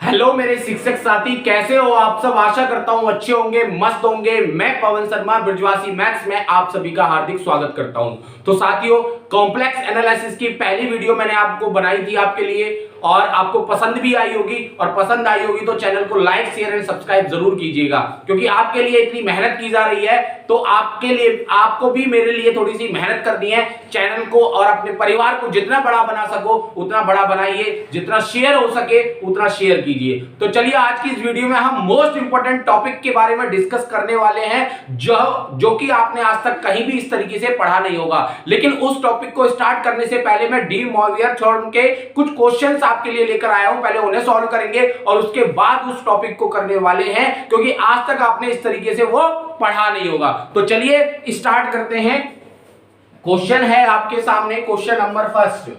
Hello मेरे शिक्षक साथी, कैसे हो आप सब। आशा करता हूं अच्छे होंगे, मस्त होंगे। मैं पवन शर्मा ब्रजवासी मैथ्स में आप सभी का हार्दिक स्वागत करता हूं। तो साथियों, कॉम्प्लेक्स एनालिसिस की पहली वीडियो मैंने आपको बनाई थी आपके लिए और आपको पसंद भी आई होगी, और पसंद आई होगी तो चैनल को लाइक शेयर एंड सब्सक्राइब जरूर कीजिएगा, क्योंकि आपके लिए इतनी मेहनत की जा रही है तो आपके लिए, आपको भी मेरे लिए थोड़ी सी मेहनत करनी है। चैनल को और अपने परिवार को जितना बड़ा बना सको उतना बड़ा बनाइए, जितना शेयर हो सके उतना शेयर कीजिए। तो चलिए, आज की इस वीडियो में हम मोस्ट इंपोर्टेंट टॉपिक के बारे में डिस्कस करने वाले हैं जो कि आपने आज तक कहीं भी इस तरीके से पढ़ा नहीं होगा। लेकिन उस टॉपिक को स्टार्ट करने से पहले मैं डी मॉवियर थ्योरम के कुछ क्वेश्चंस आपके लिए लेकर आया हूं। पहले उन्हें सॉल्व करेंगे और उसके बाद उस टॉपिक को करने वाले हैं, क्योंकि आज तक आपने इस तरीके से वो पढ़ा नहीं होगा। तो चलिए स्टार्ट करते हैं। क्वेश्चन है आपके सामने, question number first.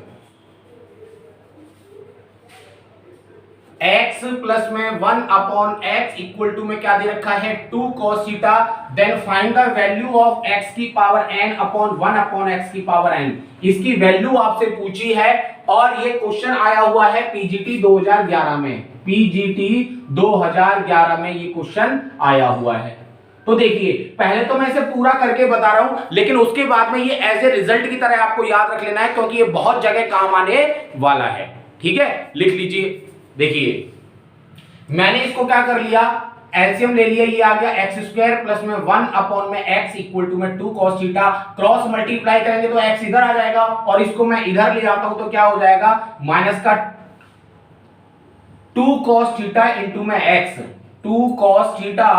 x plus में 1 अपॉन x इक्वल टू में क्या दे रखा है 2 cos theta, then find the value of x की power n upon 1 upon x की पावर n। इसकी वैल्यू आपसे पूछी है और ये क्वेश्चन आया हुआ है पीजीटी 2011 में। पीजीटी 2011 में ये क्वेश्चन आया हुआ है। तो देखिए, पहले तो मैं इसे पूरा करके बता रहा हूं, लेकिन उसके बाद में ये एज ए रिजल्ट की तरह आपको याद रख लेना है, क्योंकि ये बहुत जगह काम आने वाला है। ठीक है, लिख लीजिए। देखिए, मैंने इसको क्या कर लिया, एलसीएम ले लिया, ये आ गया एक्स स्क्वायर प्लस में 1 अपॉन में एक्स इक्वल टू में 2 cos थीटा। क्रॉस मल्टीप्लाई करेंगे तो एक्स इधर आ जाएगा और इसको मैं इधर ले जाता हूं तो क्या हो जाएगा, माइनस का 2 cos थीटा इंटू में एक्स, 2 cos थीटा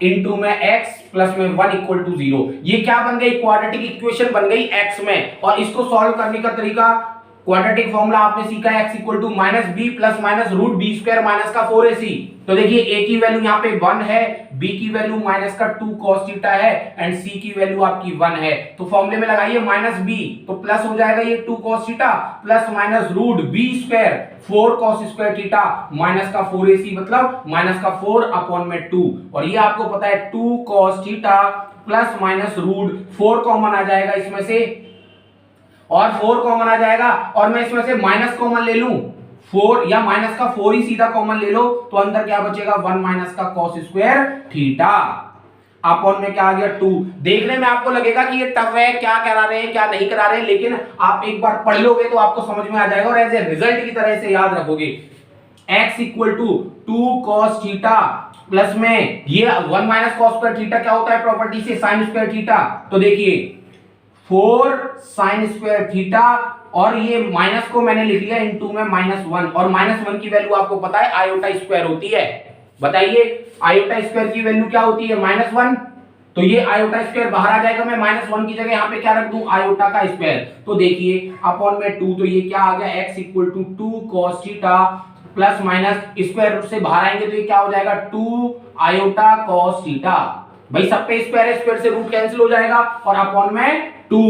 इंटू में एक्स प्लस में 1 इक्वल टू 0। ये क्या बन गई, क्वाड्रेटिक इक्वेशन बन गई एक्स में। और इसको सॉल्व करने का तरीका, क्वाड्रेटिक फॉर्मूला आपने सीखा है, x equal to minus b plus minus root b square minus का 4ac। तो देखिए, a की वैल्यू यहाँ पे 1 है, b की वैल्यू माइनस का 2 cos थीटा है एंड c की वैल्यू आपकी 1 है। तो फॉर्मूले में लगाइए माइनस b, तो प्लस हो जाएगा ये 2 cos theta plus minus root b square 4 cos square theta minus का 4ac, मतलब माइनस का 4 अपॉन में 2। और ये आपको पता है 2 cos theta plus minus root 4 common आ जाएगा इसमें से, और 4 कॉमन आ जाएगा, और मैं इसमें से माइनस कॉमन ले लूं 4, या माइनस का 4 ही सीधा कॉमन ले लो, तो अंदर क्या बचेगा 1 माइनस का cos स्क्वायर थीटा अपॉन में क्या आ गया 2। देखने में आपको लगेगा कि ये टफ है, क्या करा रहे हैं क्या नहीं करा रहे हैं, लेकिन आप एक बार पढ़ लोगे तो आपको समझ में आ जाएगा और एज ए रिजल्ट की तरह से याद रखोगे। x equal to 2 cos theta plus में ये 1 माइनस cos स्क्वायर थीटा क्या होता है प्रॉपर्टी से, sin स्क्वायर थीटा। तो देखिए 4 sin स्क्वायर थीटा, और ये माइनस को मैंने लिख लिया इनटू में -1, और -1 की वैल्यू आपको पता है आयोटा स्क्वायर होती है। बताइए, आयोटा स्क्वायर की वैल्यू क्या होती है, -1। तो ये आयोटा स्क्वायर बाहर आ जाएगा, मैं -1 की जगह यहाँ पे क्या रख दूं, आयोटा का स्क्वायर। तो देखिए अपॉन में 2, तो ये क्या आ गया x equal to 2 cos theta plus minus square root से बाहर आएंगे तो ये क्या हो जाएगा 2 आयोटा cos थीटा। भाई सब पे स्क्वायर है, स्क्वायर से रूट कैंसिल हो जाएगा, और अपॉन में 2,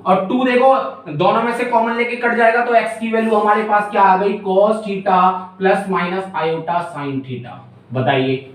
और 2 देखो दोनों में से कॉमन लेके कट जाएगा, तो x की वैल्यू हमारे पास क्या आ गई cos theta plus minus iota sin theta. बताइए,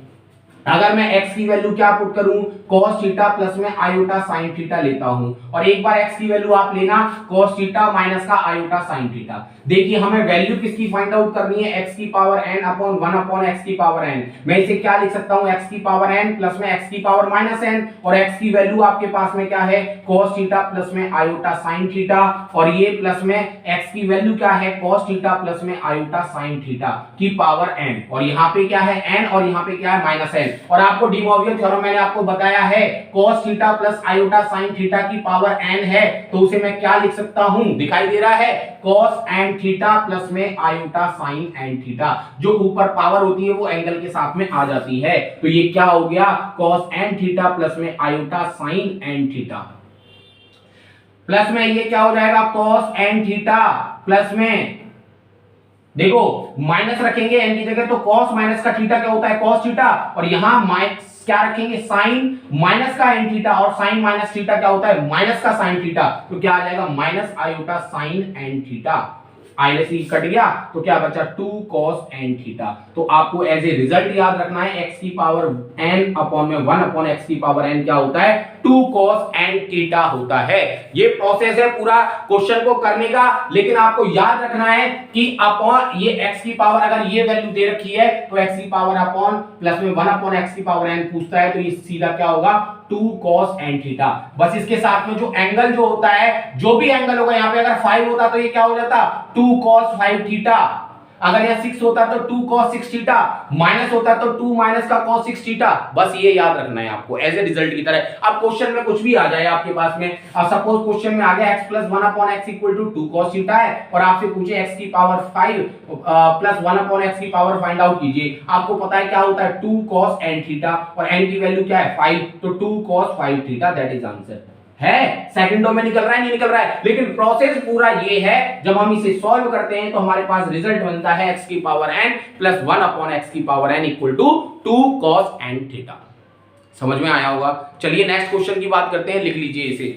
अगर मैं x की वैल्यू क्या पुट करूं, cos थीटा प्लस में आयोटा sin थीटा लेता हूं, और एक बार x की वैल्यू आप लेना cos थीटा माइनस का आयोटा sin थीटा। देखिए, हमें वैल्यू किसकी फाइंड आउट करनी है, x की power n upon 1 upon x की पावर n। मैं इसे क्या लिख सकता हूं, x की पावर n प्लस में x की पावर माइनस n, और x की वैल्यू आपके पास में क्या है cos थीटा प्लस में आयोटा sin थीटा, और ये प्लस में x की वैल्यू क्या है cos थीटा प्लस में आयोटा sin थीटा की पावर n, और यहाँ पे क्या है n, और यहाँ पे क्या है माइनस n। और आपको डी मॉवियर थ्योरम मैंने आपको बताया है cos theta plus iota sin theta की पावर n है, तो उसे मैं क्या लिख सकता हूं, दिखाई दे रहा है cos n थीटा प्लस में आयोटा sin n थीटा। जो ऊपर पावर होती है वो एंगल के साथ में आ जाती है, तो ये क्या हो गया cos n थीटा प्लस में iota sin n theta, plus में ये क्या हो जाएगा cos n थीटा प्लस में, देखो माइनस रखेंगे n की जगह तो cos माइनस का थीटा क्या होता है cos थीटा, और यहां माइनस क्या रखेंगे sin माइनस का n थीटा, और sin माइनस थीटा क्या होता है माइनस का sin थीटा, तो क्या आ जाएगा minus iota sin n theta. IC cut गया तो क्या बचा 2 cos n थीटा। तो आपको एज ए रिजल्ट याद रखना है x की पावर n अपॉन में 1 अपॉन x की पावर n क्या होता है 2 cos n थीटा होता है। ये प्रोसेस है पूरा क्वेश्चन को करने का, लेकिन आपको याद रखना है कि अपॉन ये x की पावर अगर ये वैल्यू दे रखी है तो x की पावर अपॉन प्लस में 1 अपॉन x की पावर n पूछता है तो ये सीधा क्या होगा 2 cos n थीटा। बस इसके साथ में जो एंगल जो होता है, जो भी एंगल होगा, यहाँ पे अगर 5 होता तो ये क्या हो जाता 2 cos 5 थीटा, अगर यह 6 होता तो 2 cos 6 थीटा, माइनस होता तो 2 माइनस का cos 6 थीटा। बस ये याद रखना है आपको एज ए रिजल्ट की तरह। अब क्वेश्चन में कुछ भी आ जाए आपके पास में, अब सपोज क्वेश्चन में आ गया x plus 1 upon x equal to 2 cos theta है और आपसे पूछे x की पावर 5 प्लस 1 अपॉन x की पावर फाइंड आउट कीजिए। आपको पता है क्या होता है 2 cos n थीटा और n की वैल्यू क्या है 5, तो 2 cos 5 theta that is answer है। सेकंडों में निकल रहा है नहीं निकल रहा है, लेकिन प्रोसेस पूरा ये है। जब हम इसे सॉल्व करते हैं तो हमारे पास रिजल्ट बनता है x की power n plus 1 upon x की power n equal to 2 cos n theta. समझ में आया होगा। चलिए नेक्स्ट क्वेश्चन की बात करते हैं, लिख लीजिए इसे।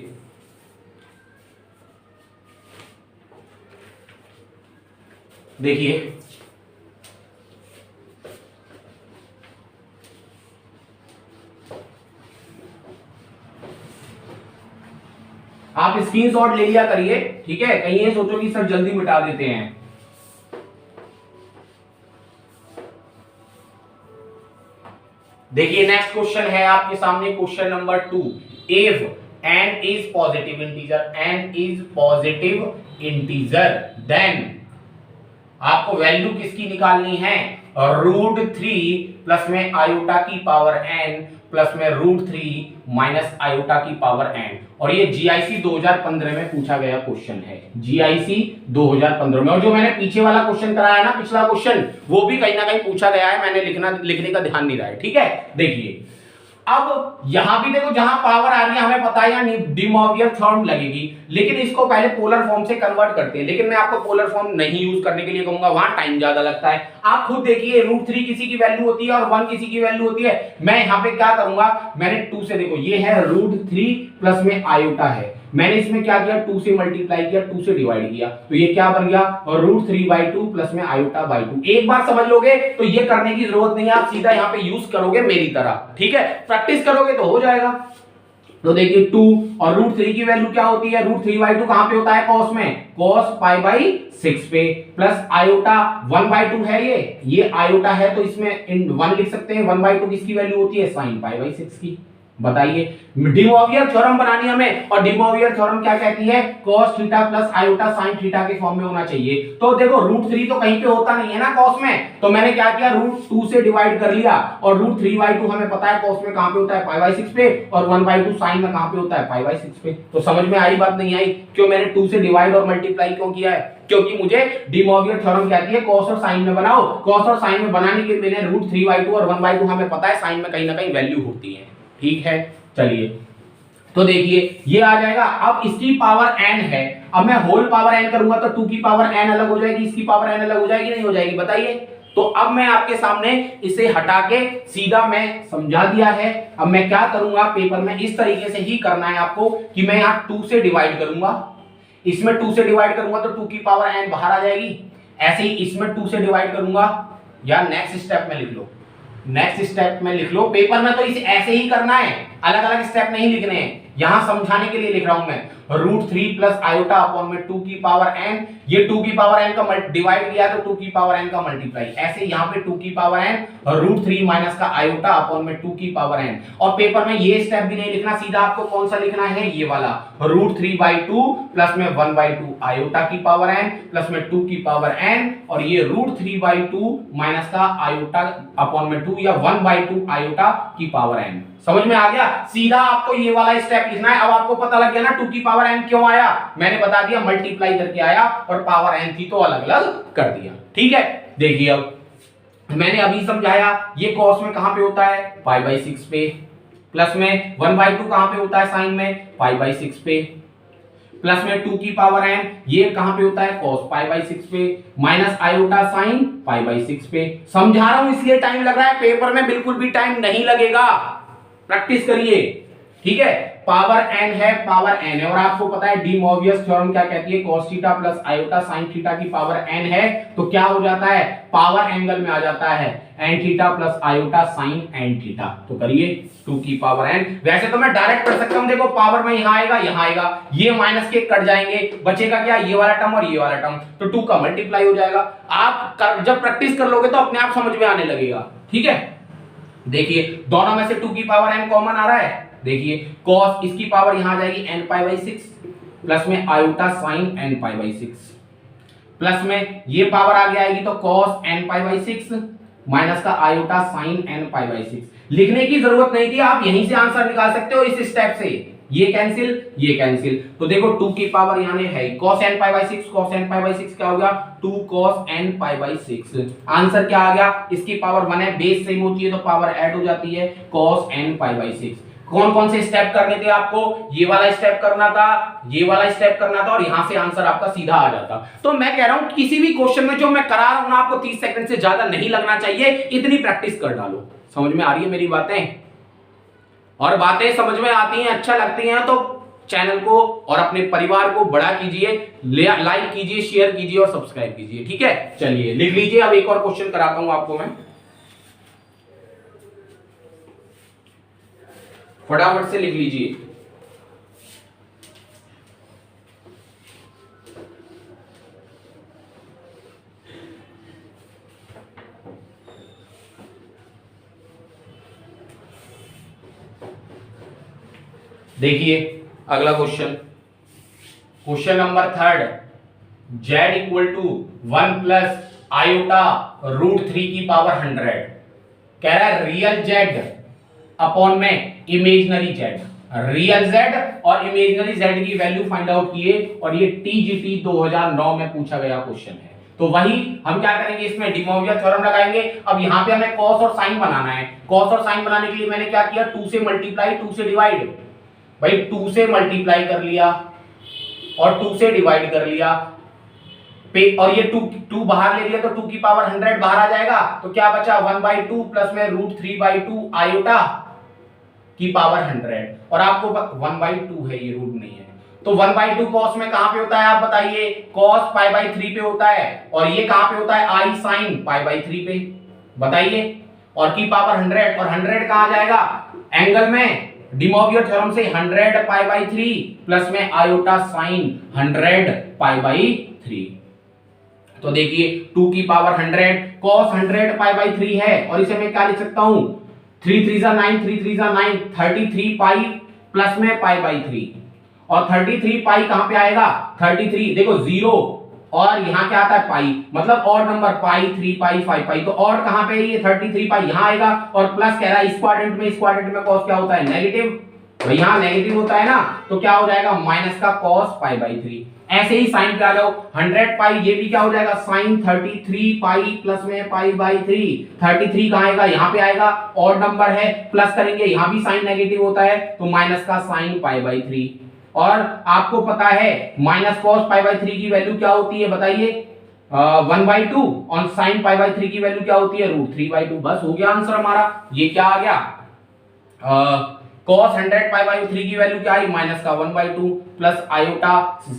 देखिए आप स्क्रीनशॉट ले लिया करिए, ठीक है, कहीं ये सोचो कि सर जल्दी मिटा देते हैं। देखिए नेक्स्ट क्वेश्चन है आपके सामने, question number 2। If n is positive integer, n is positive integer, then आपको वैल्यू किसकी निकालनी है √3 प्लस में आयोटा की पावर n प्लस में √3 माइनस आयोटा की पावर n। और ये जीआईसी 2015 में पूछा गया क्वेश्चन है, जीआईसी 2015 में। और जो मैंने पीछे वाला क्वेश्चन कराया ना, पिछला क्वेश्चन, वो भी कहीं ना कहीं पूछा गया है, मैंने लिखने का ध्यान नहीं रहा है, ठीक है। देखिए अब यहां भी देखो, जहां पावर आ रही है हमें पता है यहाँ डी मॉर्वियर थ्योरम लगेगी, लेकिन इसको पहले पोलर फॉर्म से कन्वर्ट करते हैं। लेकिन मैं आपको पोलर फॉर्म नहीं यूज करने के लिए कहूंगा, वहां टाइम ज्यादा लगता है। आप खुद देखिए √3 किसी की वैल्यू होती है और 1 किसी की वैल्यू होती है। मैं यहाँ पे क्या करूंगा, मैंने 2 से, देखो ये है √3 प्लस में आयोटा है, मैंने इसमें क्या किया 2 से मल्टीप्लाई किया, 2 से डिवाइड किया, तो ये क्या बन गया √3/2 प्लस में आयोटा बाई 2। एक बार समझ लोगे तो ये करने की जरूरत नहीं है, आप सीधा यहाँ पे यूज करोगे मेरी तरह, ठीक है, प्रैक्टिस करोगे तो हो जाएगा। तो देखिए 2 और √3 की वैल्यू क्या होती है, √3/2 कहां पे होता है cos में, cos π/6 पे, प्लस आयोटा 1/2 है, ये आयोटा है तो इसमें 1 लिख सकते हैं। 1/2 किसकी वैल्यू होती है sin π/6 की। बताइए डी मॉर्वियर थ्योरम बनानी हमें, और डी मॉर्वियर थ्योरम क्या कहती है cos theta plus iota sin theta के फॉर्म में होना चाहिए। तो देखो √3 तो कहीं पे होता नहीं है ना cos में, तो मैंने क्या किया √2 से डिवाइड कर लिया, और √3/2 हमें पता है cos में कहां पे होता है π/6 पे, और 1/2 sin में कहां पे होता है π/6 पे। तो समझ में आई बात नहीं आई, क्यों मैंने 2 से डिवाइड और मल्टीप्लाई क्यों किया है, क्योंकि मुझे डी मॉर्वियर थ्योरम कहती है cos और sin में बनाओ, cos और sin में बनाने के लिए मैंने √3/2 और 1/2 हमें पता है sin में कहीं ना कहीं वैल्यू होती है, ठीक है। चलिए तो देखिए ये आ जाएगा। अब इसकी पावर n है, अब मैं होल पावर n करूंगा तो 2 की पावर n अलग हो जाएगी, इसकी पावर n अलग हो जाएगी नहीं हो जाएगी, बताइए। तो अब मैं आपके सामने इसे हटा के सीधा मैं समझा दिया है। अब मैं क्या करूंगा पेपर में, इस तरीके से ही करना है आपको कि मैं यहाँ 2 से डिवाइड करूंगा, इसमें 2 से डिवाइड करूंगा तो 2 की पावर n बाहर आ जाएगी, ऐसे ही इसमें 2 से डिवाइड करूंगा, या नेक्स्ट स्टेप में लिख लो, नेक्स्ट स्टेप में लिख लो। पेपर में तो इसे ऐसे ही करना है, अलग अलग स्टेप नहीं लिखने हैं, यहां समझाने के लिए लिख रहा हूं मैं। √3 प्लस आयोटा अपॉन में 2 की पावर n, ये 2 की पावर n का डिवाइड किया तो 2 की पावर n का मल्टीप्लाई, ऐसे यहाँ पे 2 की पावर n और √3 माइनस का आयोटा अपॉन में 2 की पावर n। और पेपर में ये स्टेप भी नहीं लिखना, सीधा आपको कौन सा लिखना है, ये वाला √3/2 प्लस में 1/2 आयोटा की पावर n प्लस में 2 की पावर n, और ये √3/2 माइनस का आयोटा अपॉन में 2 या 1/2 आयोटा की पावर n। समझ में आ गया, सीधा आपको ये वाला स्टेप लिखना है। अब आपको पता लग गया ना 2 की पावर n क्यों आया, मैंने बता दिया मल्टीप्लाई करके आया, और पावर n थी तो अलग अलग कर दिया, ठीक है। देखिए अब मैंने अभी समझाया, ये cos में कहां पे होता है π/6 पे, प्लस में 1/2 कहां पे होता है sin में π/6 पे, प्लस में 2 की पावर n ये कहां पे होता है cos π/6 पे, माइनस आयोटा sin π/6 पे। समझा रहा हूं इसलिए टाइम लग रहा है, पेपर में बिल्कुल भी टाइम नहीं लगेगा, प्रैक्टिस करिए, ठीक है। पावर n है, पावर n है, और आपको पता है डी मोवियस थ्योरम क्या कहती है, cos theta plus iota sin theta की पावर n है तो क्या हो जाता है, पावर एंगल में आ जाता है n theta plus iota sin n theta. तो करिए 2 की पावर n। वैसे तो मैं डायरेक्ट कर सकता हूं, देखो पावर में यहां आएगा, ये माइनस के कट जाएंगे, बचेगा क्या, ये वाला टर्म और ये वाला टर्म, तो 2 का मल्टीप्लाई हो जाएगा। आप जब प्रैक्टिस कर लोगे तो अपने आप समझ में आने लगेगा। ठीक है, देखिए दोनों में से 2 की पावर n कॉमन आ रहा है, देखिए cos इसकी पावर यहां आ जाएगी n पाई बाई 6 प्लस में iota sin n pi by 6 plus में ये पावर आगे आएगी तो cos n pi by 6 minus का iota sin n pi by 6। लिखने की जरूरत नहीं थी, आप यहीं से आंसर निकाल सकते हो इस स्टेप से, ये कैंसिल। तो देखो 2 की पावर यहां है cos n pi by 6, cos n pi by 6 क्या हो गया 2 cos n pi by 6। Answer क्या आ गया, इसकी पावर 1 है, बेस सेम होती है तो पावर ऐड हो जाती है cos n पाई बाई 6। कौन कौन से स्टेप करने थे आपको, ये वाला स्टेप करना था, ये वाला स्टेप करना था, और यहां से आंसर आपका सीधा आ जाता। तो मैं कह रहा हूं किसी भी क्वेश्चन में जो मैं करा रहा हूं ना, आपको 30 सेकंड से ज्यादा नहीं लगना चाहिए, इतनी प्रैक्टिस कर डालो। समझ में आ रही है मेरी बातें, और बातें समझ में आती हैं, अच्छा लगती हैं तो चैनल को और अपने परिवार को बड़ा कीजिए, लाइक कीजिए, शेयर कीजिए और सब्सक्राइब कीजिए। ठीक है, चलिए लिख लीजिए। अब एक और क्वेश्चन कराता हूं आपको मैं, फटाफट से लिख लीजिए। देखिए अगला question, question number 3, z equal to 1 plus iota root 3 की पावर 100। कह रहा है रियल z अपॉन में इमेजिनरी z, रियल z और इमेजिनरी z की वैल्यू फाइंड आउट किए, और ये टीजीटी 2009 में पूछा गया क्वेश्चन है। तो वही हम क्या करेंगे, इसमें डी मोवियस थ्योरम लगाएंगे। अब यहाँ पे हमें cos और sin बनाना है, cos और sin बनाने के लिए मैंने क्या किया, 2 से मल्टीप्लाई 2 से डिवाइड, भाई 2 से मल्टीप्लाई कर लिया और 2 से डिवाइड कर लिया और ये 2 बाहर ले लिया तो 2 की पावर 100 बाहर आ जाएगा, तो क्या बचा 1/2 प्लस में √3/2 आयोटा की पावर 100, और आपको 1/2 है, ये रूट नहीं है, तो 1/2 cos में कहां पे होता है आप बताइए, cos π/3 पे होता है, और ये कहां पे होता है i sin π/3 पे, बताइए, और की पावर 100, और 100 कहां जाएगा एंगल में, डी मोवियस थ्योरम से 100 π/3 प्लस में आयोटा sin 100 π/3। तो देखिए 2 की पावर 100 cos 100 π/3 है, और इसे मैं क्या लिख सकता हूं 3 3 9 3 3 9 33 पाई प्लस में π/3, और 33 पाई कहां पे आएगा 33, देखो 0 और यहां क्या आता है पाई, मतलब ऑड नंबर पाई 3 पाई 5 पाई, तो ऑड कहां पे है ये 33 पाई यहां आएगा, और प्लस कह रहा है स्क्वाड्रेंट में cos क्या होता है नेगेटिव, तो यहां नेगेटिव होता है ना, तो क्या हो जाएगा माइनस का cos π/3। ऐसे ही साइन पे आ जाओ 100 पाई, ये भी क्या हो जाएगा साइन 33 पाई प्लस में π/3, 33 कहां आएगा यहां पे आएगा, ऑड नंबर है, प्लस करेंगे यहां भी साइन नेगेटिव होता है तो माइनस का साइन π/3, और आपको पता है माइनस cos π/3 की वैल्यू क्या होती है बताइए 1/2, और sin π/3 की वैल्यू क्या होती है √3/2। बस हो गया आंसर हमारा, ये क्या आ गया cos 100 π/3 की वैल्यू क्या आई माइनस का 1/2 प्लस आयोटा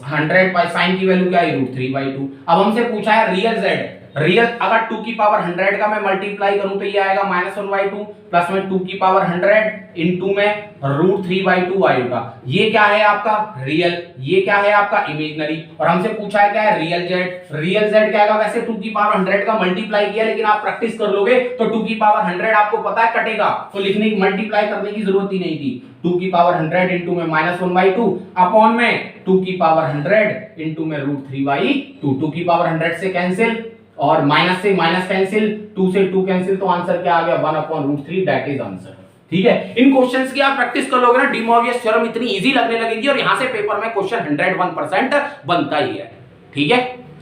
100 पाई sin की वैल्यू क्या आई √3/2। अब हमसे पूछा है रियल z, रियल अगर 2 की पावर 100 का मैं मल्टीप्लाई करूं तो ये आएगा -1/2 प्लस में 2 की पावर 100 इनटू में √3/2 आयोटा। ये क्या है आपका रियल, ये क्या है आपका इमेजिनरी, और हमसे पूछा है क्या है रियल z। रियल z क्या आएगा, वैसे 2 की पावर 100 का मल्टीप्लाई किया, लेकिन आप प्रैक्टिस कर लोगे तो 2 की पावर 100 आपको पता है कटेगा, तो लिखने की मल्टीप्लाई करने की जरूरत ही नहीं थी। 2 की पावर 100 इनटू में -1/2 अपॉन में 2 की पावर 100 इनटू में √3/2, 2 की पावर 100 से कैंसिल और माइनस से माइनस कैंसिल, 2 से 2 कैंसिल, तो आंसर क्या आ गया 1/√3, दैट इज आंसर। ठीक है, इन क्वेश्चंस की आप प्रैक्टिस कर लोगे ना, डी मोवियस थ्योरम इतनी इजी लगने लगेगी, और यहां से पेपर में क्वेश्चन 101% बनता ही है। ठीक है,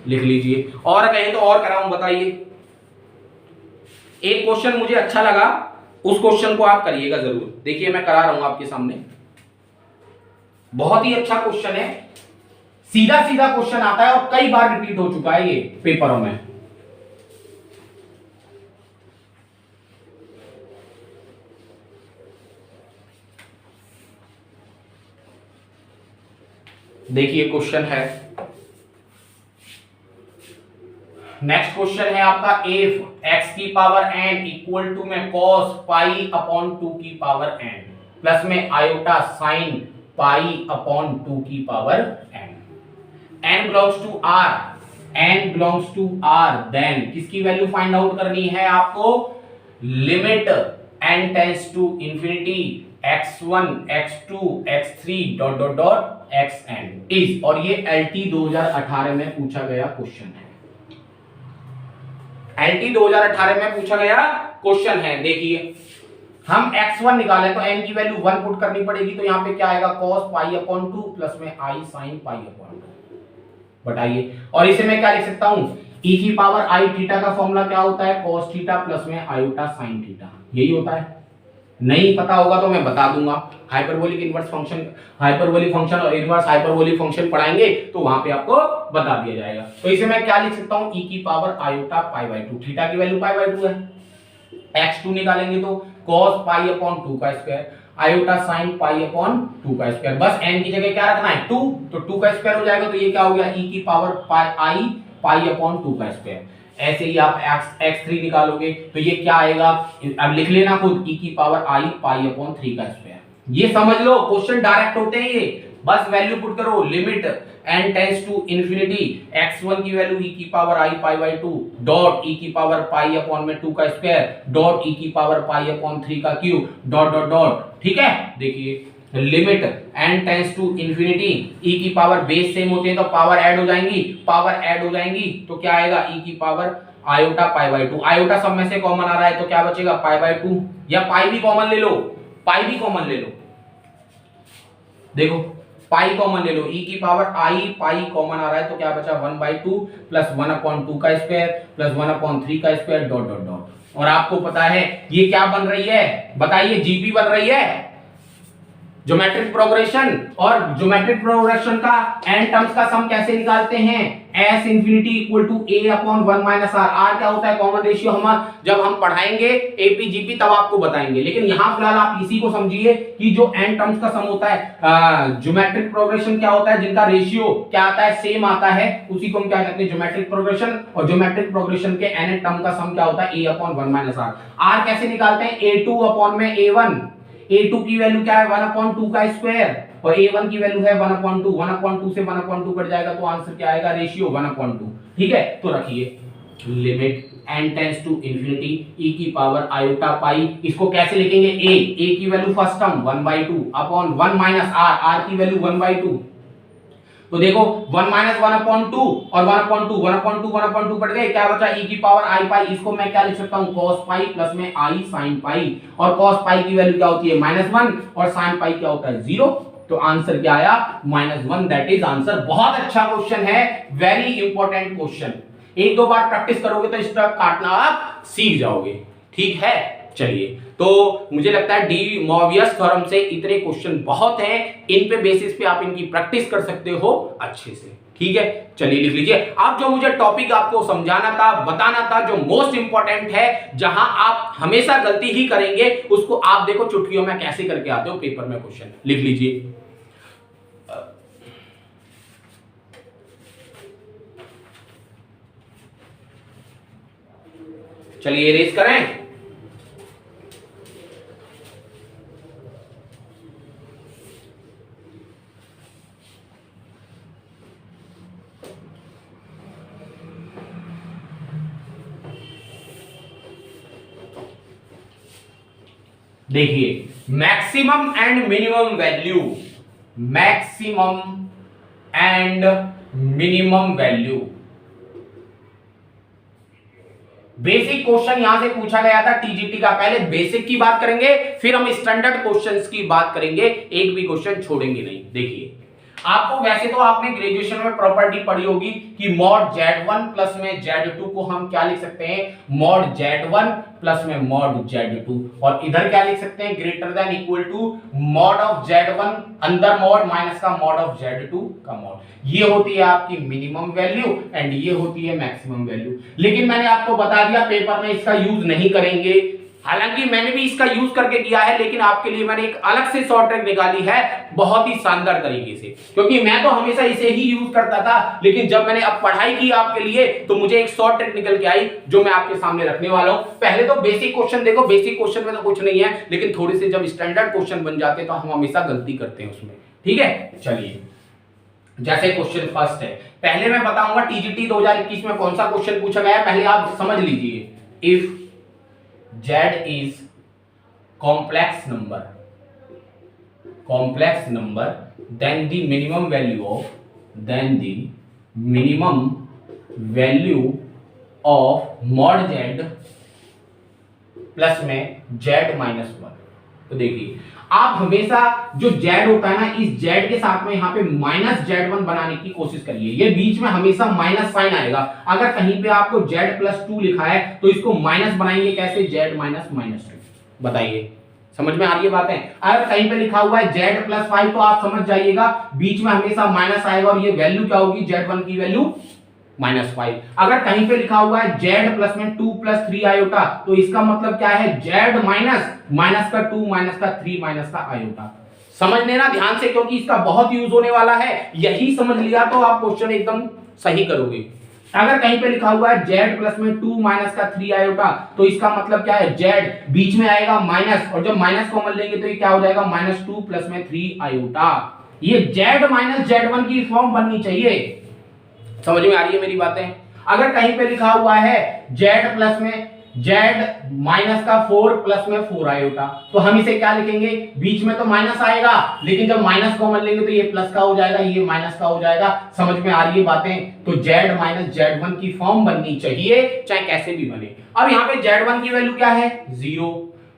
लिख लीजिए, और कहें तो और कराऊं बताइए, एक क्वेश्चन मुझे अच्छा लगा, उस क्वेश्चन को आप करिएगा जरूर। देखिए मैं करा रहा हूं आपके सामने, बहुत ही अच्छा क्वेश्चन है, सीधा सीधा क्वेश्चन आता है और कई बार रिपीट हो चुका है ये पेपरों में। देखिए क्वेश्चन है, नेक्स्ट क्वेश्चन है आपका, इफ x की पावर n इक्वल टू में cos पाई अपॉन 2 की पावर n प्लस में आयोटा साइन पाई अपॉन 2 की power n, n belongs to r, n belongs to r, then किसकी वैल्यू फाइंड आउट करनी है आपको, limit n tends to infinity x1 x2 x3 dot dot dot xn is, और ये LT 2018 में पूछा गया क्वेश्चन है, LT 2018 में पूछा गया क्वेश्चन है। देखिए हम x1 निकालें तो n की वैल्यू 1 पुट करनी पड़ेगी, तो यहाँ पे क्या आएगा, cos पाई अपॉन 2 प्लस में i sin पाई अपॉन 2 बताइए, और इसे मैं क्या लिख सकता हूं, e की पावर i थीटा का फॉर्मूला क्या होता है, cos थीटा प्लस में आयोटा sin थीटा, यही होता है। नहीं पता होगा तो मैं बता दूंगा, hyperbolic inverse function, hyperbolic function और इनवर्स हाइपरबोलिक फंक्शन पढ़ाएंगे तो वहां पे आपको बता दिया जाएगा। तो इसे मैं क्या लिख सकता हूं, e की power iota pi by 2, theta की वैल्यू पाई बाय 2 है, x2 निकालेंगे तो cos पाई अपॉन 2 का स्क्वायर आयोटा sin पाई अपॉन 2 का स्क्वायर, बस n की जगह क्या रखना है 2, तो 2 का स्क्वायर हो जाएगा, तो ये क्या हो गया, e की power pi i pi upon 2 का स्क्वायर। ऐसे ही आप x3 निकालोगे तो ये क्या आएगा, अब लिख लेना खुद, e की पावर i पाई अपॉन 3 का स्क्वायर। ये समझ लो क्वेश्चन डायरेक्ट होते हैं ये, बस वैल्यू पुट करो, limit n tends to infinity x1 की वैल्यू e की power i pi by 2 dot e की पावर पाई अपॉन में 2 का स्क्वायर डॉट e की पावर पाई अपॉन 3 का क्यूब डॉट डॉट डॉट, ठीक है। देखिए limit n tends to infinity, e की पावर बेस सेम होते हैं तो पावर ऐड हो जाएंगी, पावर ऐड हो जाएंगी तो क्या आएगा, e की power iota pi by 2, iota सब में से कॉमन आ रहा है तो क्या बचेगा, पाई बाय 2, या पाई भी कॉमन ले लो, पाई भी कॉमन ले लो, देखो पाई कॉमन ले लो, e की पावर i पाई कॉमन आ रहा है तो क्या बचा, 1/2 प्लस 1/2 का स्क्वायर प्लस 1/3 का स्क्वायर डॉट डॉट डॉट, और आपको पता है ये क्या बन रही है, बताइए, जीपी बन रही है, ज्योमेट्रिक प्रोग्रेशन, और ज्योमेट्रिक प्रोग्रेशन का n टर्म्स का सम कैसे निकालते हैं, s infinity equal to a upon 1 minus r, r क्या होता है, कॉमन रेशियो, हम जब हम पढ़ाएंगे एपी जीपी तब आपको बताएंगे, लेकिन यहां फिलहाल आप इसी को समझिए कि जो n टर्म्स का सम होता है, ज्योमेट्रिक प्रोग्रेशन क्या होता है, जिनका रेशियो क्या आता है, सेम आता है, उसी को हम क्या कहते हैं, ज्योमेट्रिक प्रोग्रेशन, और ज्योमेट्रिक प्रोग्रेशन के n टर्म का सम क्या होता है, a upon 1 minus r। r कैसे निकालते हैं, a2 अपॉन में a1, a2 की वैल्यू क्या है, 1/2 का स्क्वायर, और a1 की वैल्यू है 1/2, 1/2 से 1/2 कट जाएगा तो आंसर क्या आएगा, रेशियो 1/2, ठीक है। तो रखिए limit n tends to infinity e की पावर आयोटा पाई, इसको कैसे लिखेंगे, a की value first term 1/2 upon 1 minus r की वैल्यू 1/2, तो देखो 1 माइनस 1/2 और 1/2 कट गए, क्या बचा, e की पावर i पाई, इसको मैं क्या लिख सकता हूं, cos पाई प्लस में i sin पाई, और cos पाई की वैल्यू क्या होती है, -1, और sin पाई क्या होता है, 0, तो आंसर क्या आया, -1, दैट इज आंसर। बहुत अच्छा क्वेश्चन है, वेरी इंपॉर्टेंट क्वेश्चन, एक दो बार प्रैक्टिस करोगे तो इसका काटना आप सीख जाओगे, ठीक है। चलिए, तो मुझे लगता है डी मोवियस थ्योरम से इतने क्वेश्चन बहुत हैं, इन पे बेसिस पे आप इनकी प्रैक्टिस कर सकते हो अच्छे से, ठीक है। चलिए लिख लीजिए। अब जो मुझे टॉपिक आपको समझाना था, बताना था, जो मोस्ट इंपॉर्टेंट है, जहां आप हमेशा गलती ही करेंगे, उसको आप देखो चुटकियों में कैसे करके आते हो पेपर में क्वेश्चन, लिख लीजिए। चलिए रेस करें। देखिए maximum and minimum value, maximum and minimum value, basic question यहां से पूछा गया था टीजीटी का। पहले बेसिक की बात करेंगे, फिर हम स्टैंडर्ड क्वेश्चंस की बात करेंगे, एक भी क्वेश्चन छोड़ेंगे नहीं। देखिए आपको, वैसे तो आपने ग्रेजुएशन में प्रॉपर्टी पढ़ी होगी कि मॉड z1 प्लस में z2 को हम क्या लिख सकते हैं, मॉड z1 प्लस में मॉड z2, और इधर क्या लिख सकते हैं, greater than equal to mod of z1 अंदर मॉड माइनस का मॉड ऑफ z2 का मॉड। ये होती है आपकी मिनिमम वैल्यू एंड ये होती है मैक्सिमम वैल्यू। लेकिन मैंने आपको बता दिया पेपर में इसका यूज नहीं करेंगे, हालांकि मैंने भी इसका यूज करके किया है, लेकिन आपके लिए मैंने एक अलग से शॉर्ट ट्रिक निकाली है बहुत ही शानदार तरीके से, क्योंकि मैं तो हमेशा इसे ही यूज करता था, लेकिन जब मैंने अब पढ़ाई की आपके लिए तो मुझे एक शॉर्ट ट्रिक निकल के आई जो मैं आपके सामने रखने वाला हूं। पहले तो बेसिक क्वेश्चन देखो, बेसिक क्वेश्चन में तो कुछ नहीं है, लेकिन थोड़े से जब स्टैंडर्ड क्वेश्चन बन जाते हैं तो हम हमेशा गलती करते हैं उसमें। ठीक है, चलिए जैसे क्वेश्चन फर्स्ट है, पहले मैं बताऊंगा टीजीटी 2021 में कौन सा क्वेश्चन पूछा गया है, पहले आप समझ लीजिए। If z is complex number then the minimum value of mod z plus में z माइनस वन। तो देखिए आप हमेशा जो z होता है ना, इस z के साथ में यहाँ पे माइनस z1 बनाने की कोशिश करिए। ये बीच में हमेशा माइनस साइन आएगा। अगर कहीं पे आपको z प्लस 2 लिखा है तो इसको माइनस बनाएंगे कैसे, z माइनस माइनस 2। बताइए समझ में आ रही है बातें। अगर कहीं पे लिखा हुआ है z प्लस 5 तो आप समझ जाइएगा बीच में हमेशा माइनस आएगा और ये वैल्यू क्या होगी, z1 की वैल्यू -5। अगर कहीं पे लिखा हुआ है z प्लस में 2 प्लस 3 आयोटा तो इसका मतलब क्या है, z माइनस का 2 माइनस का 3 माइनस का आयोटा। समझ लेना ध्यान से, क्योंकि इसका बहुत यूज होने वाला है। यही समझ लिया तो आप क्वेश्चन एकदम सही करोगे। अगर कहीं पे लिखा हुआ है z प्लस में 2 माइनस का 3 आयोटा तो इसका मतलब क्या है, z बीच में आएगा माइनस, और जब माइनस कॉमन लेंगे तो ये क्या हो जाएगा, -2 प्लस में 3 आयोटा। ये z माइनस z1 की फॉर्म बननी चाहिए। समझ में आ रही है मेरी बातें। अगर कहीं पे लिखा हुआ है z प्लस में z माइनस का 4 प्लस में 4 आयोटा तो हम इसे क्या लिखेंगे, बीच में तो माइनस आएगा लेकिन जब माइनस कॉमन लेंगे तो ये प्लस का हो जाएगा, ये माइनस का हो जाएगा। समझ में आ रही है बातें। तो z माइनस z1 की फॉर्म बननी चाहिए चाहे कैसे भी बने। अब यहाँ पे z1 की वैल्यू क्या है, 0।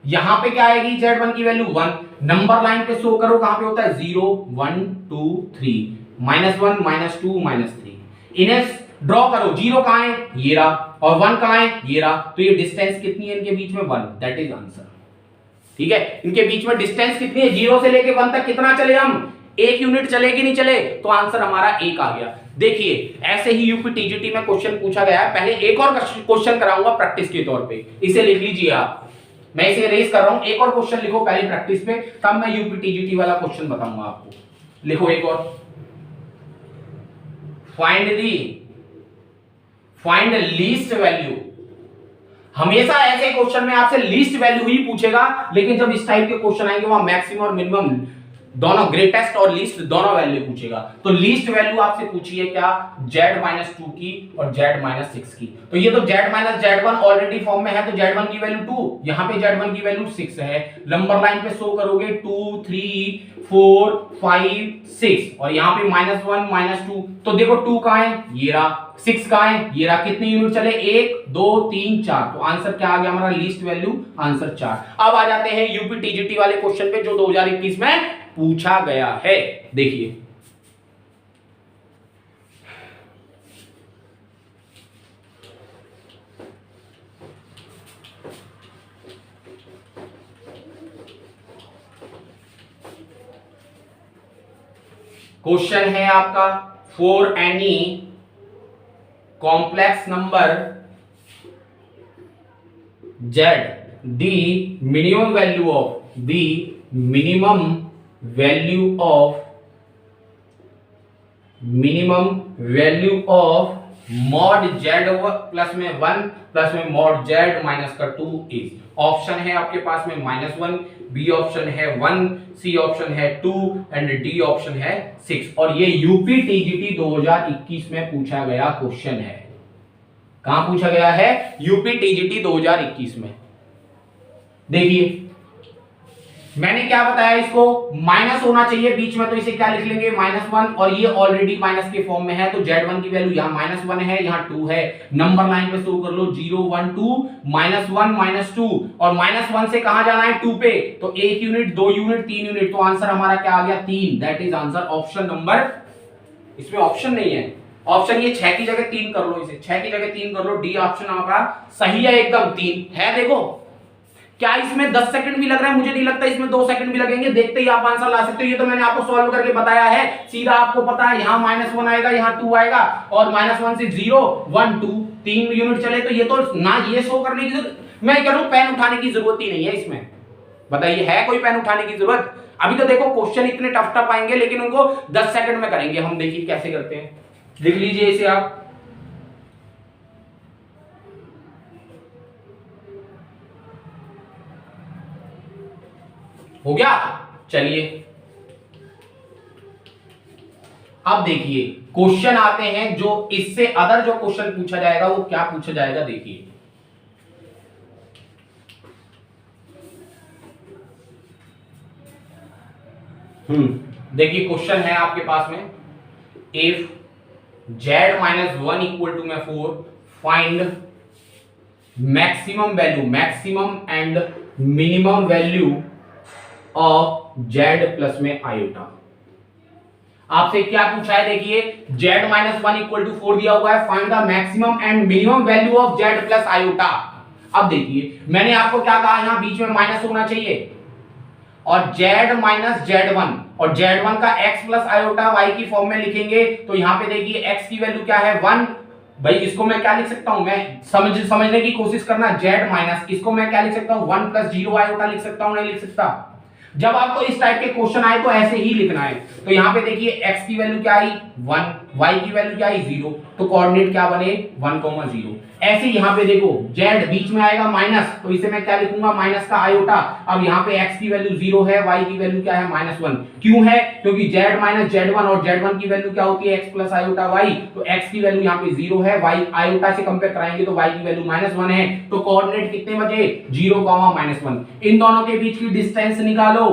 यहाँ पे क्या आएगी, z1 की वैल्यू 1। नंबर लाइन पे शो करो कहां पे होता है, 0 1 2 3 -1 -2 -3। इन्हें ड्रॉ करो, 0 कहां है, ये रहा, और 1 कहां है, ये रहा। तो ये डिस्टेंस कितनी है इनके बीच में, 1। That is answer. ठीक है, इनके बीच में डिस्टेंस कितनी है, 0 से लेके 1 तक कितना चले हम, 1 यूनिट चले कि नहीं चले, तो आंसर हमारा 1 आ गया। देखिए ऐसे ही यूपी टीजीटी में क्वेश्चन पूछा गया है। पहले एक और क्वेश्चन कराऊंगा प्रैक्टिस के तौर पे, इसे लिख लीजिए आप। मैं इसे रेस कर रहा हूं, एक और क्वेश्चन लिखो पहले प्रैक्टिस पे, तब मैं यूपी टीजीटी वाला क्वेश्चन बताऊंगा आपको। लिखो एक और, फाइंड लीस्ट वैल्यू। हमेशा ऐसे क्वेश्चन में आपसे लीस्ट वैल्यू ही पूछेगा, लेकिन जब इस टाइप के क्वेश्चन आएंगे वहां मैक्सिमम और मिनिमम दोनों, ग्रेटेस्ट और लीस्ट दोनों वैल्यू पूछेगा। तो लीस्ट वैल्यू आपसे पूछी है क्या, z-2 की और z-6 की। तो ये तो z-z1 ऑलरेडी फॉर्म में है, तो z1 की वैल्यू 2, यहाँ पे z1 की वैल्यू 6 है। नंबर लाइन पे शो करोगे 2 3 4 5 6, और यहाँ पे -1 -2। तो देखो 2 कहां है, ये रहा, 6 कहां है, ये रहा। कितने यूनिट चले, 1 2 3 4। तो आंसर क्या आ गया हमारा, लीस्ट वैल्यू आंसर 4। अब आ जाते हैं यूपी टीजीटी वाले क्वेश्चन पे जो 2021 में पूछा गया है। देखिए क्वेश्चन है आपका, for any complex number z the minimum value of mod z plus में 1 प्लस में mod z माइनस का 2 इज। ऑप्शन है आपके पास में -1, बी ऑप्शन है 1, सी ऑप्शन है 2 एंड डी ऑप्शन है 6। और ये यूपी टीजीटी 2021 में पूछा गया क्वेश्चन है। कहां पूछा गया है, यूपी टीजीटी 2021 में। देखिए मैंने क्या बताया, इसको माइनस होना चाहिए बीच में, तो इसे क्या लिख लेंगे, -1, और ये ऑलरेडी माइनस के फॉर्म में है, तो z1 की वैल्यू यहाँ -1 है, यहाँ 2 है। नंबर लाइन पे शो कर लो 0 1 2 -1 -2, और -1 से कहां जाना है, 2 पे, तो 1 यूनिट 2 यूनिट 3 यूनिट। तो आंसर हमारा क्या आ गया, 3। That is answer option number, इसमें ऑप्शन नहीं है, ऑप्शन ये 6 की जगह 3 कर लो, इसे 6 की जगह 3 कर लो। डी ऑप्शन हमारा सही है, एकदम 3 है। देखो क्या इसमें 10 सेकंड भी लग रहा है, मुझे नहीं लगता इसमें 2 सेकंड भी लगेंगे, देखते ही आप आंसर ला सकते हो। ये तो मैंने आपको सॉल्व करके बताया है, सीधा आपको पता है यहाँ -1 आएगा, यहाँ 2 आएगा, और -1 से 0 1 2 3 यूनिट चले, तो ये तो ना ये शो करने की मैं कह रहा हूं पेन उठाने की जरूरत ही नहीं है इसमें। बताइए है कोई पेन उठाने की जरूरत? अभी तो देखो क्वेश्चन इतने टफ टफ आएंगे लेकिन उनको 10 सेकंड में करेंगे हम। देखिए कैसे करते हैं, लिख लीजिए इसे आप। हो गया? चलिए अब देखिए क्वेश्चन आते हैं जो इससे अदर जो क्वेश्चन पूछा जाएगा वो क्या पूछा जाएगा। देखिए देखिए क्वेश्चन है आपके पास में, इफ z-1 इक्वल टू में 4 find maximum value, maximum and minimum value of z plus में आयोटा। आपसे क्या पूछा है? देखिए z-1 इक्वल टू 4 दिया हुआ है, find the maximum and minimum value of z plus iota. अब देखिए मैंने आपको क्या कहा, यहां बीच में माइनस होना चाहिए और z माइनस z1 और z1 का x प्लस आयोटा y की फॉर्म में लिखेंगे तो यहां पे देखिए x की वैल्यू क्या है 1। भाई इसको मैं क्या लिख सकता हूं, मैं समझने की कोशिश करना, z माइनस इसको मैं क्या लिख सकता हूं 1 प्लस 0 आयोटा लिख सकता हूं, नहीं लिख सकता? जब आपको इस टाइप के क्वेश्चन आए तो ऐसे ही लिखना है। तो यहां पे देखिए x की वैल्यू क्या आई 1, y की वैल्यू क्या आई 0, तो कोऑर्डिनेट क्या बने 1, 0। ऐसे यहां पे देखो z बीच में आएगा माइनस, तो इसे मैं क्या लिखूंगा माइनस का आयोटा। अब यहां पे x की वैल्यू 0 है, y की वैल्यू क्या है -1। क्यों है? क्योंकि z माइनस z1 और z1 की वैल्यू क्या होती है x प्लस आयोटा y। तो x की वैल्यू यहां पे 0 है, y आयोटा से कंपेयर कराएंगे तो y की वैल्यू -1 है। तो कोऑर्डिनेट कितने बचे 0, -1। इन दोनों के बीच की डिस्टेंस निकालो,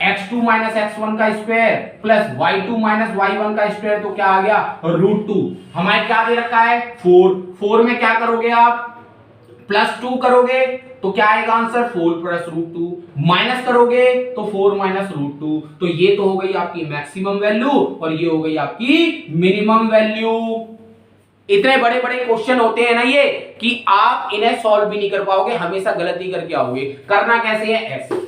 x2 माइनस x1 का square plus y2 minus y1 का स्क्वायर, तो क्या आ गया √2। हमारे क्या दे रखा है 4 में क्या करोगे आप +2 करोगे तो क्या आएगा आंसर 4 प्लस √2, माइनस करोगे तो 4 माइनस √2। तो ये तो हो गई आपकी मैक्सिमम वैल्यू और ये हो गई आपकी मिनिमम वैल्यू। इतने बड़े बड़े क्वेश्चन होते हैं ना ये कि आप इन्हें सॉल्व भी नहीं कर पाओगे, हमेशा गलती करके आओगे। करना कैसे है ऐसे,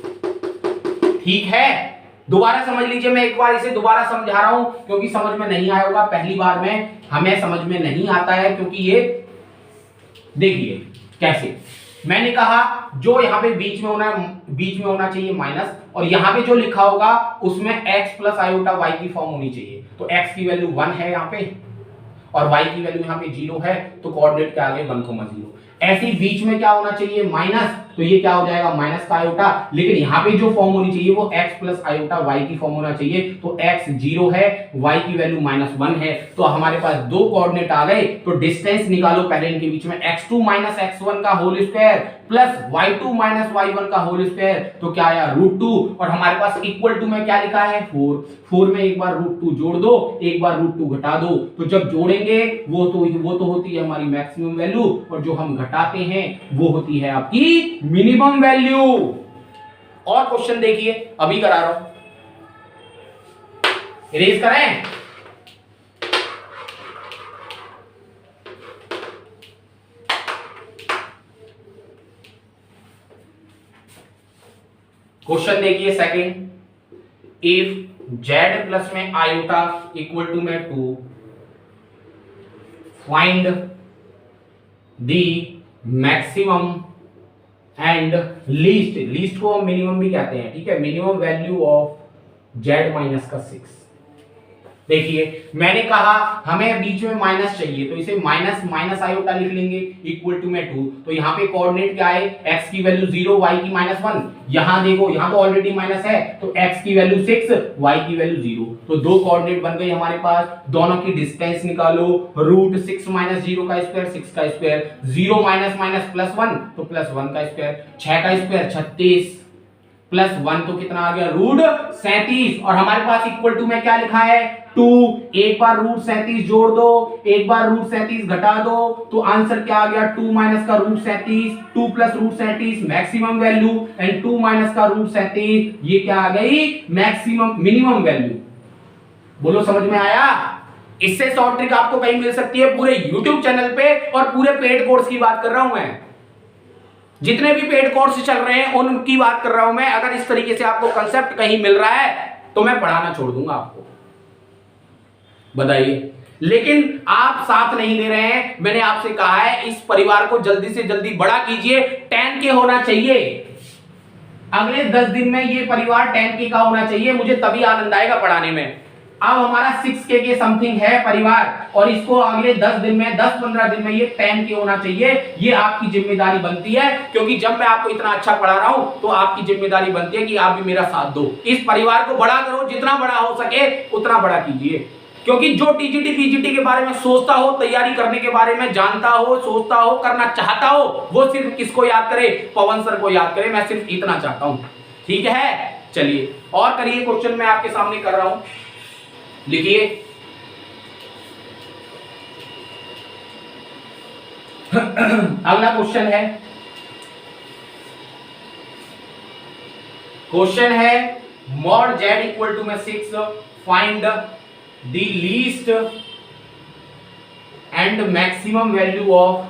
ठीक है? दोबारा समझ लीजिए, मैं एक बार इसे दोबारा समझा रहा हूं क्योंकि समझ में नहीं आया होगा पहली बार में, हमें समझ में नहीं आता है क्योंकि ये देखिए कैसे मैंने कहा जो यहां पे बीच में होना चाहिए माइनस, और यहां पे जो लिखा होगा उसमें x प्लस आयोटा y की फॉर्म होनी चाहिए। तो x की वैल्यू 1 है यहां पे और y की वैल्यू यहां पे 0 है, तो कोऑर्डिनेट के आगे 1, 0। ऐसे ही बीच में क्या होना चाहिए माइनस, तो ये क्या हो जाएगा माइनस का आयोटा, लेकिन यहाँ पे जो फॉर्म होनी चाहिए वो x प्लस आयोटा y की फॉर्म होना चाहिए। तो x 0 है, y की वैल्यू -1 है, तो हमारे पास दो कोऑर्डिनेट आ गए। तो डिस्टेंस निकालो पहले इनके बीच में, x2 माइनस x1 का whole square plus y2 minus y1 का होल स्क्वायर, तो क्या आया √2। और हमारे पास इक्वल टू में क्या लिखा है 4 में एक बार √2 जोड़ दो, एक बार √2 घटा दो, तो जब जोड़ेंगे वो तो होती है हमारी मैक्सिमम वैल्यू, और जो हम घटाते हैं वो होती है आपकी मिनिमम वैल्यू। और क्वेश्चन देखिए अभी करा रहा हूं, इरेज करें। क्वेश्चन देखिए सेकंड, इफ z प्लस में आयोटा इक्वल टू में 2 find the maximum and least को हम मिनिमम भी कहते हैं, ठीक है, minimum value of z minus का 6। देखिए मैंने कहा हमें बीच में माइनस चाहिए, तो इसे माइनस आयोटा लिख लेंगे इक्वल टू में 2। तो यहाँ पे कोऑर्डिनेट क्या है, x की वैल्यू 0, y की -1। यहाँ देखो यहाँ तो ऑलरेडी माइनस है, तो x की वैल्यू 6, y की वैल्यू 0। तो दो कोऑर्डिनेट बन गए हमारे पास, दोनों की डिस्टेंस निकालो, √6 माइनस 0 का स्क्वायर 6 का स्क्वायर, 0 माइनस +1 तो +1 का स्क्वायर, 6 का स्क्वायर 36 +1 तो कितना आ गया √37। और हमारे पास इक्वल टू में क्या लिखा है 2, एक बार √37 जोड़ दो, एक बार √37 घटा दो, तो आंसर क्या आ गया 2 माइनस का √37, 2 plus √37 maximum value, and 2 minus का √37 ये क्या आ गई मिनिमम वैल्यू। बोलो समझ में आया? इससे शॉर्ट ट्रिक आपको कहीं मिल सकती है पूरे YouTube चैनल पे, और पूरे पेड कोर्स की बात कर रहा हूं मैं, जितने भी पेड कोर्स चल रहे हैं उनकी बात कर रहा हूं मैं। अगर इस तरीके से आपको कंसेप्ट कहीं मिल रहा है तो मैं पढ़ाना छोड़ दूंगा आपको। बताइए लेकिन आप साथ नहीं दे रहे हैं। मैंने आपसे कहा है इस परिवार को जल्दी से जल्दी बड़ा कीजिए, 10K होना चाहिए अगले 10 दिन में, ये परिवार 10K का होना चाहिए, मुझे तभी आनंद आएगा पढ़ाने में। अब हमारा 6K के समथिंग है परिवार, और इसको अगले 10 दिन में 10-15 दिन में ये 10K होना चाहिए। ये आपकी जिम्मेदारी बनती है, क्योंकि जब मैं आपको इतना अच्छा पढ़ा रहा हूं तो आपकी जिम्मेदारी बनती है कि आप भी मेरा साथ दो, इस परिवार को बड़ा करो, जितना बड़ा हो सके उतना बड़ा कीजिए। क्योंकि जो टीजीटी पीजीटी के बारे में सोचता हो, तैयारी करने के बारे में जानता हो, सोचता हो, करना चाहता हो, वो सिर्फ किसको याद करे? पवन सर को याद करे। मैं सिर्फ इतना चाहता हूं, ठीक है। चलिए और करिए, क्वेश्चन मैं आपके सामने कर रहा हूं, लिखिए। अगला क्वेश्चन है मॉड z इक्वल टू में 6, find the least and maximum value of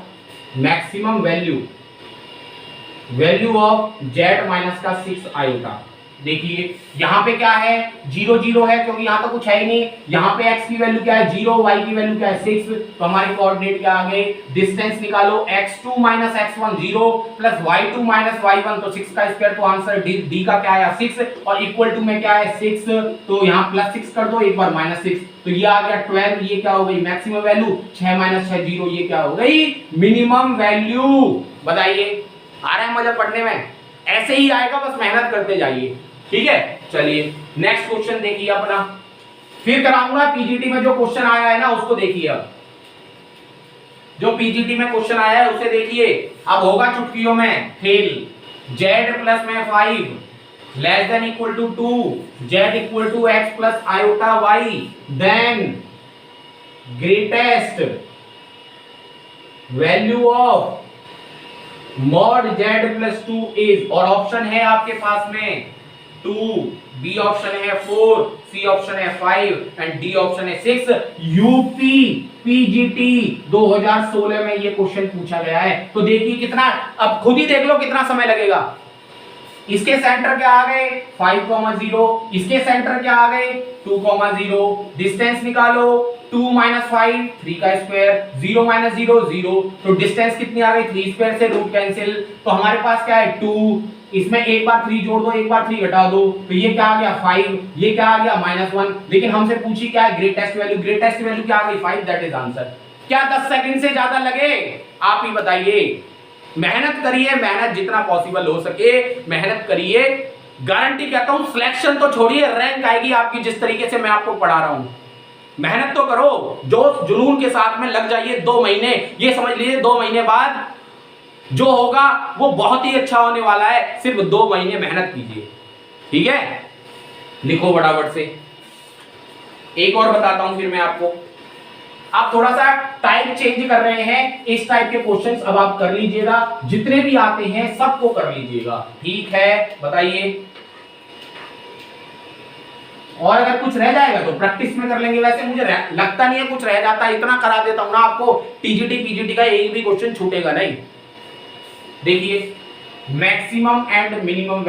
z minus का 6 आयोटा। देखिए यहां पे क्या है, 0 0 है, क्योंकि यहां तो कुछ है ही नहीं। यहां पे x की वैल्यू क्या है 0, y की वैल्यू क्या है 6, तो हमारे कोऑर्डिनेट क्या आ गए? डिस्टेंस निकालो, x2 minus x1 0 plus y2 minus y1, तो 6 का स्क्वायर, तो आंसर d का क्या आया 6, और इक्वल टू में क्या है 6, तो यहाँ प्लस 6 कर दो, एक बार माइनस 6, तो ये आ गया 12। ये क्या हो गई? Maximum value. 6 माइनस 6 0, ये क्या हो गई? Minimum value. बताइए आ रहा है मजा पढ़ने में? ऐसे ही आएगा, बस मेहनत करते जाइए, ठीक है। चलिए नेक्स्ट क्वेश्चन देखिए अपना, फिर कराऊंगा पीजीटी में जो क्वेश्चन आया है ना उसको देखिए। अब जो पीजीटी में क्वेश्चन आया है उसे देखिए। अब होगा चुटकियों में फेल। z प्लस में 5 less than equal to 2, z equal to x plus iota y, then greatest value of mod z plus 2 is, और ऑप्शन है आपके पास में 2, बी ऑप्शन है 4, सी ऑप्शन है 5 एंड डी ऑप्शन है 6। यूपी पीजीटी 2016 में ये क्वेश्चन पूछा गया है। तो देखिए कितना, अब खुद ही देख लो कितना समय लगेगा। इसके सेंटर क्या आ गए 5, 0, इसके सेंटर क्या आ गए 2, 0, डिस्टेंस निकालो 2 माइनस 5 3 का स्क्वायर, 0 माइनस 0 0, तो डिस्टेंस कितनी आ गई 3 स्क्वायर से रूट कैंसिल, तो हमारे पास क्या है 2, इसमें एक बार 3 जोड़ दो, एक बार 3 घटा दो, तो ये क्या आ गया 5, ये क्या आ गया -1। लेकिन हमसे पूछी क्या है ग्रेटेस्ट वैल्यू, ग्रेटेस्ट वैल्यू क्या आ गई 5, दैट इज आंसर। क्या 10 सेकंड से ज्यादा लगे? आप ही बताइए। मेहनत करिए, मेहनत जितना पॉसिबल हो सके मेहनत करिए। गारंटी कहता हूं सिलेक्शन तो छोड़िए, रैंक आएगी आपकी जिस तरीके से मैं आपको पढ़ा रहा हूं। मेहनत तो करो, जो जुनून के साथ में लग जाइए। 2 महीने, ये समझ लीजिए 2 महीने बाद जो होगा वो बहुत ही अच्छा होने वाला है। सिर्फ 2 महीने मेहनत कीजिए, ठीक है। लिखो फटाफट से। एक और बताता हूं फिर मैं आपको। आप थोड़ा सा टाइप चेंज कर रहे हैं, इस टाइप के क्वेश्चंस अब आप कर लीजिएगा, जितने भी आते हैं सबको कर लीजिएगा, ठीक है। बताइए, और अगर कुछ रह जाएगा तो प्रैक्टिस में कर लेंगे। वैसे मुझे लगता नहीं है कुछ रह जाता, इतना करा देता हूं ना आपको, टीजीटी पीजीटी का एक भी क्वेश्चन छूटेगा नहीं। देखिए maximum and minimum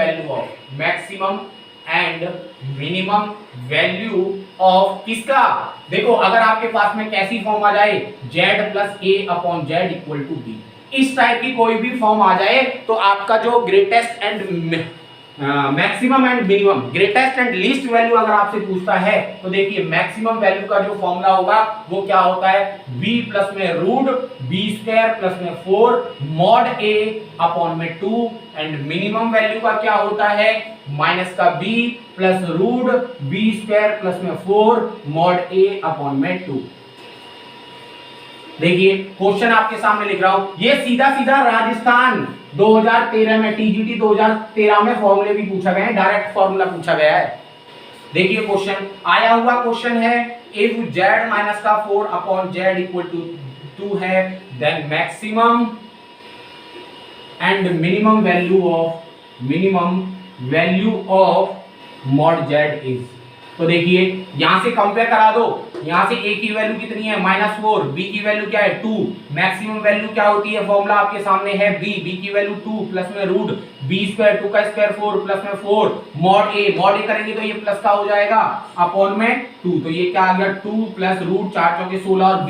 value of किसका? देखो अगर आपके पास में कैसी फॉर्म आ जाए z plus a upon z equal to b, इस टाइप की कोई भी फॉर्म आ जाए तो आपका जो greatest and maximum and minimum, greatest and least value अगर आपसे पूछता है तो देखिए मैक्सिमम वैल्यू का जो फॉर्मूला होगा वो क्या होता है b प्लस में रूट b स्क्वायर प्लस में 4 मॉड a अपॉन में 2, एंड मिनिमम वैल्यू का क्या होता है माइनस का b plus root b square plus में 4 मॉड a अपॉन में 2। देखिए क्वेश्चन आपके सामने लिख रहा हूं, ये सीधा सीधा राजस्थान 2013 में टीजीटी 2013 में फॉर्मूले भी पूछा गया है, डायरेक्ट फॉर्मूला पूछा गया है। देखिए क्वेश्चन आया हुआ क्वेश्चन है, इफ z माइनस का 4 अपॉन z इक्वल टू 2 है, then maximum and minimum value of mod z is. तो देखिए यहां से कंपेयर करा दो, यहां से a की वैल्यू कितनी है -4, b की वैल्यू क्या है 2, मैक्सिमम वैल्यू क्या होती है फॉर्मूला आपके सामने है b की वैल्यू 2 प्लस में रूट b स्क्वायर 2 का स्क्वायर 4 प्लस में 4 मॉड a करेंगे तो ये प्लस का हो जाएगा अपॉन में 2, तो ये क्या आ गया 2 प्लस रूट 4 चौके 16 और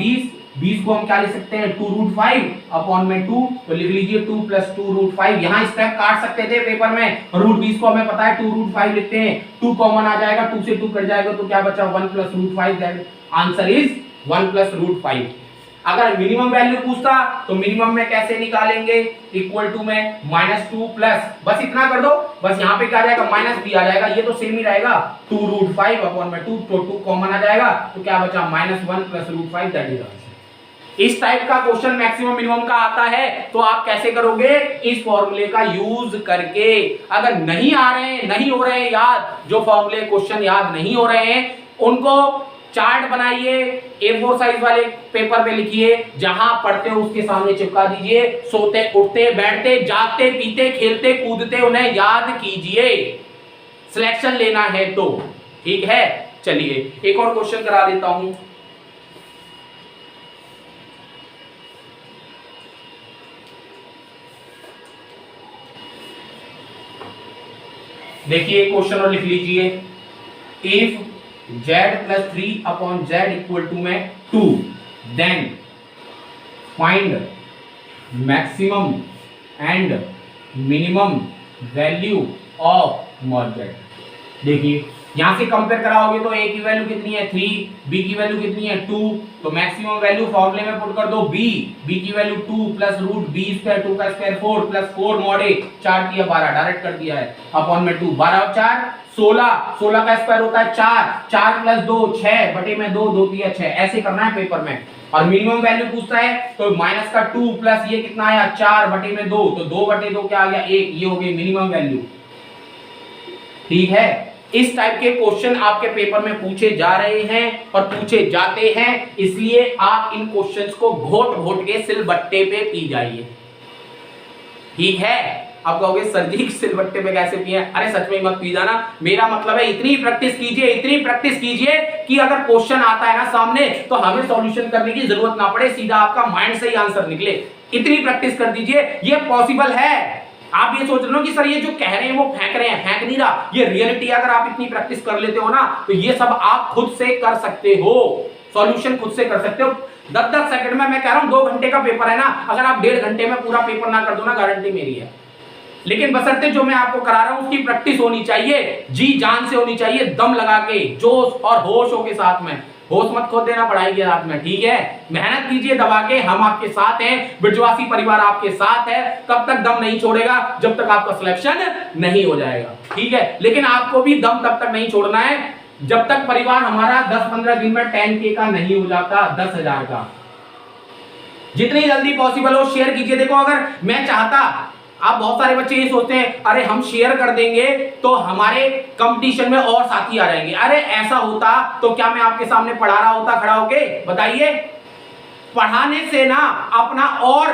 20 को हम क्या लिख सकते हैं 2 रूट 5 अपॉन में 2, तो लिख लीजिए 2 प्लस 2 रूट 5। यहाँ स्टेप काट सकते थे पेपर में, रूट 20 को हमें पता है 2 रूट 5 लिखते हैं, 2 कॉमन आ जाएगा, 2 से 2 कट जाएगा तो क्या बचा 1 plus root 5, that answer is 1 plus root 5। अगर मिनिमम वैल्यू पूछता तो मिनिमम में कैसे निकालेंगे, इक्वल टू में -2 प्लस, बस इतना कर दो, बस यहाँ पे क्या आ जाएगा -b आ जाएगा, ये तो सेम ही रहेगा 2 रूट 5 अपॉन में 2, तो 2 कॉमन आ जाएगा तो क्या बचा -1 plus root 5, that is answer. इस टाइप का क्वेश्चन मैक्सिमम मिनिमम का आता है तो आप कैसे करोगे, इस फॉर्मूले का यूज करके। अगर नहीं आ रहे हैं, नहीं हो रहे हैं याद, जो फॉर्मूले क्वेश्चन याद नहीं हो रहे हैं उनको चार्ट बनाइए, A4 साइज वाले पेपर पे लिखिए, जहां पढ़ते हो उसके सामने चिपका दीजिए, सोते उठते बैठते जागते पीते खेलते कूदते उन्हें याद कीजिए, सिलेक्शन लेना है तो ठीक है। चलिए एक और क्वेश्चन करा देता हूं। देखिए क्वेश्चन और लिख लीजिए, if z plus 3 upon z equal to में 2 then find maximum and minimum value of mod z। देखिए यहां से कंपेयर कराओगे तो a की वैल्यू कितनी है 3, b की वैल्यू कितनी है 2, तो मैक्सिमम वैल्यू फॉर्मूले में पुट कर दो b की वैल्यू 2 प्लस रूट b स्क्वायर 2 का स्क्वायर 4 प्लस 4 मॉड a 4 किया 12 डायरेक्ट कर दिया है अपॉन में 2, 12 और 4 16 का स्क्वायर होता है 4 प्लस 2 6 बटे में 2 2 3 6, ऐसे करना है पेपर में। और मिनिमम वैल्यू पूछता है तो माइनस का 2 प्लस ये कितना आया 4 बटे में 2, तो 2 बटे 2 क्या आ गया 1, ये हो गई मिनिमम वैल्यू। ठीक है, इस टाइप के क्वेश्चन आपके पेपर में पूछे जा रहे हैं और पूछे जाते हैं, इसलिए आप इन क्वेश्चंस को घोट घोट के सिलबट्टे पे पी जाइए। ठीक है, आप कहोगे सर जी सिलबट्टे पे कैसे पिए, अरे सच में मत पी जाना, मेरा मतलब है इतनी प्रैक्टिस कीजिए कि अगर क्वेश्चन आता है ना सामने तो हमें सॉल्यूशन करने की जरूरत ना पड़े, सीधा आपका माइंड से ही आंसर निकले। इतनी प्रैक्टिस कर दीजिए, ये पॉसिबल है। आप ये सोच रहे हो कि सर ये जो कह रहे हैं वो फेंक रहे हैं, फेंक नहीं रहा, ये रियलिटी। अगर आप इतनी प्रैक्टिस कर लेते हो ना तो ये सब आप खुद से कर सकते हो, सॉल्यूशन खुद से कर सकते हो। 10-10 सेकंड में, मैं कह रहा हूं 2 घंटे का पेपर है ना, अगर आप 1.5 घंटे में पूरा पेपर ना कर दो ना, गारंटी मेरी है। लेकिन बशर्ते जो मैं आपको करा रहा हूं उसकी प्रैक्टिस होनी चाहिए, जी जान से होनी चाहिए, दम लगा के, जोश और होशों के साथ में। होश मत खो देना पढ़ाई के रात में, ठीक है। मेहनत कीजिए दबा के, हम आपके साथ हैं, ब्रिजवासी परिवार आपके साथ है। तब तक दम नहीं छोड़ेगा जब तक आपका सिलेक्शन नहीं हो जाएगा, ठीक है। लेकिन आपको भी दम तब तक नहीं छोड़ना है जब तक परिवार हमारा 10-15 दिन में 10K का नहीं हो जाता, 10,000 का। जितनी जल्दी पॉसिबल हो शेयर कीजिए। देखो अगर मैं चाहता, आप बहुत सारे बच्चे ये सोचते हैं अरे हम शेयर कर देंगे तो हमारे कंपटीशन में और साथी आ जाएंगे। अरे ऐसा होता तो क्या मैं आपके सामने पढ़ा रहा होता खड़ा होके, बताइए। पढ़ाने से ना अपना और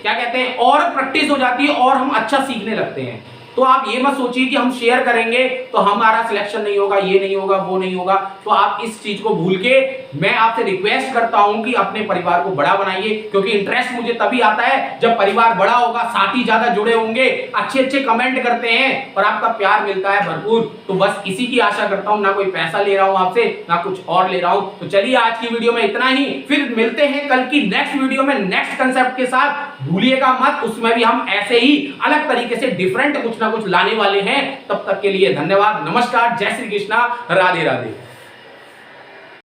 क्या कहते हैं, और प्रैक्टिस हो जाती है और हम अच्छा सीखने लगते हैं। तो आप ये मत सोचिए कि हम शेयर करेंगे तो हमारा सिलेक्शन नहीं होगा, ये नहीं होगा, वो नहीं होगा। तो आप इस चीज को भूल के, मैं आपसे रिक्वेस्ट करता हूं कि अपने परिवार को बड़ा बनाइए, क्योंकि इंटरेस्ट मुझे तभी आता है जब परिवार बड़ा होगा, साथी ज्यादा जुड़े होंगे, अच्छे कमेंट करते हैं और आपका प्यार मिलता है भरपूर। तो बस इसी की आशा करता हूं, ना कोई पैसा ले रहा हूं आपसे, ना कुछ और ले रहा हूं। तो चलिए आज की वीडियो में इतना ही, फिर मिलते हैं कल की नेक्स्ट वीडियो में नेक्स्ट कंसेप्ट के साथ। भूलिएगा मत, उसमें भी हम ऐसे ही अलग तरीके से डिफरेंट कुछ ना कुछ लाने वाले हैं। तब तक के लिए धन्यवाद, नमस्कार, जय श्री कृष्णा, राधे राधे।